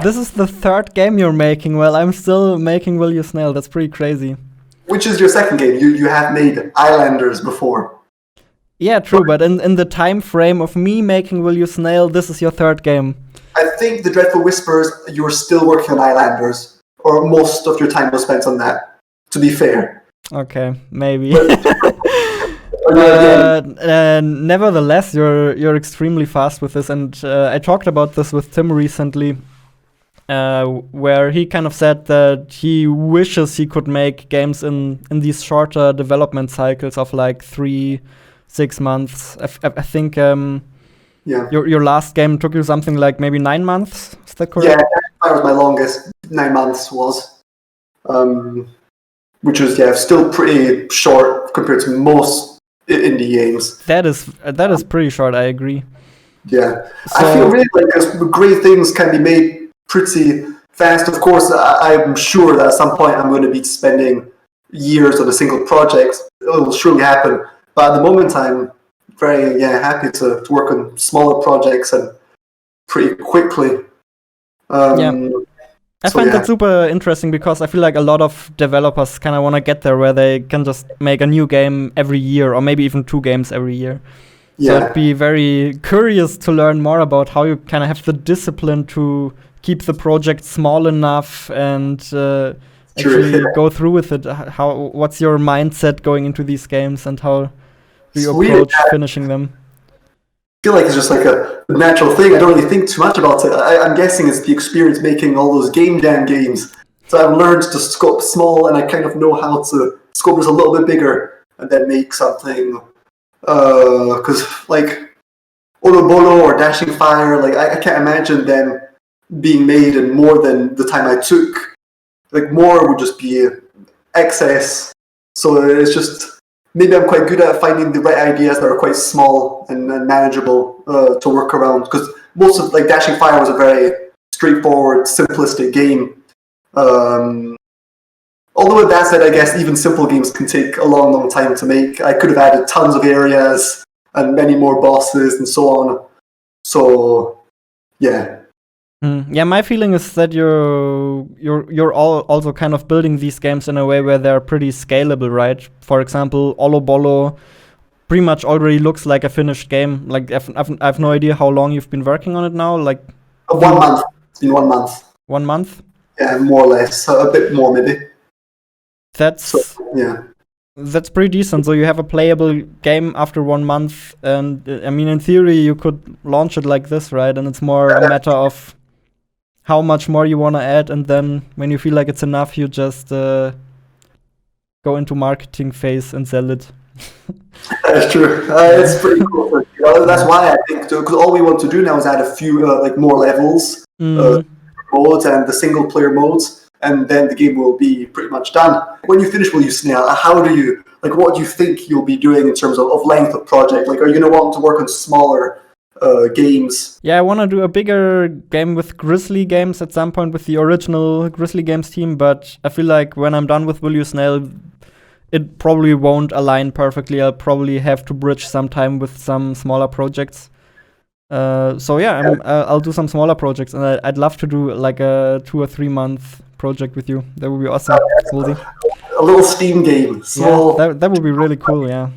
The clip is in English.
This is the third game you're making. Well, I'm still making Will You Snail. That's pretty crazy. Which is your second game? You have made Islanders before. Yeah, true, but in the time frame of me making Will You Snail, this is your third game. I think the Dreadful Whispers, you were still working on Islanders, or most of your time was spent on that, to be fair. Okay, maybe. Nevertheless, you're extremely fast with this, and I talked about this with Tim recently, where he kind of said that he wishes he could make games in these shorter development cycles of like 3-6 months. I think your last game took you something like maybe 9 months. Is that correct? Yeah, that was my longest. 9 months was, which was still pretty short compared to most indie games. That is pretty short. I agree. Yeah, So, I feel really like great things can be made pretty fast. Of course, I'm sure that at some point I'm going to be spending years on a single project. It will surely happen. But at the moment, I'm very happy to work on smaller projects and pretty quickly. I find that super interesting because I feel like a lot of developers kind of want to get there where they can just make a new game every year or maybe even 2 games every year. So I'd be very curious to learn more about how you kind of have the discipline to keep the project small enough and actually go through with it. What's your mindset going into these games and how do you approach finishing them? I feel like it's just like a natural thing. I don't really think too much about it. I'm guessing it's the experience making all those game jam games. So I've learned to scope small, and I kind of know how to scope this a little bit bigger and then make something. Because like Olo Bolo or Dashing Fire, like I can't imagine them being made in more than the time I took. Like more would just be excess. So it's just. Maybe I'm quite good at finding the right ideas that are quite small and manageable to work around. Because most of like Dashing Fire was a very straightforward, simplistic game. Although with that said, I guess even simple games can take a long, long time to make. I could have added tons of areas and many more bosses and so on. So, yeah. Yeah, my feeling is that you're all also kind of building these games in a way where they're pretty scalable, right? For example, Olo Bolo pretty much already looks like a finished game. Like I've no idea how long you've been working on it now. Like 1 month. It's been 1 month. 1 month? Yeah, more or less. A bit more maybe. That's pretty decent. So you have a playable game after 1 month, and I mean, in theory, you could launch it like this, right? And it's more a matter of how much more you want to add, and then when you feel like it's enough, you just go into marketing phase and sell it. That's true. It's pretty cool. That's why I think, because all we want to do now is add a few like more levels, modes, and the single player modes, and then the game will be pretty much done. When you finish Will You Snail, what do you think you'll be doing in terms of length of project? Like, are you going to want to work on smaller games? Yeah, I want to do a bigger game with Grizzly Games at some point with the original Grizzly Games team, but I feel like when I'm done with Will You Snail, it probably won't align perfectly. I'll probably have to bridge some time with some smaller projects. I'll do some smaller projects, and I'd love to do like a 2 or 3 month project with you. That would be awesome. A little Steam game. Small. Yeah, that would be really cool, yeah.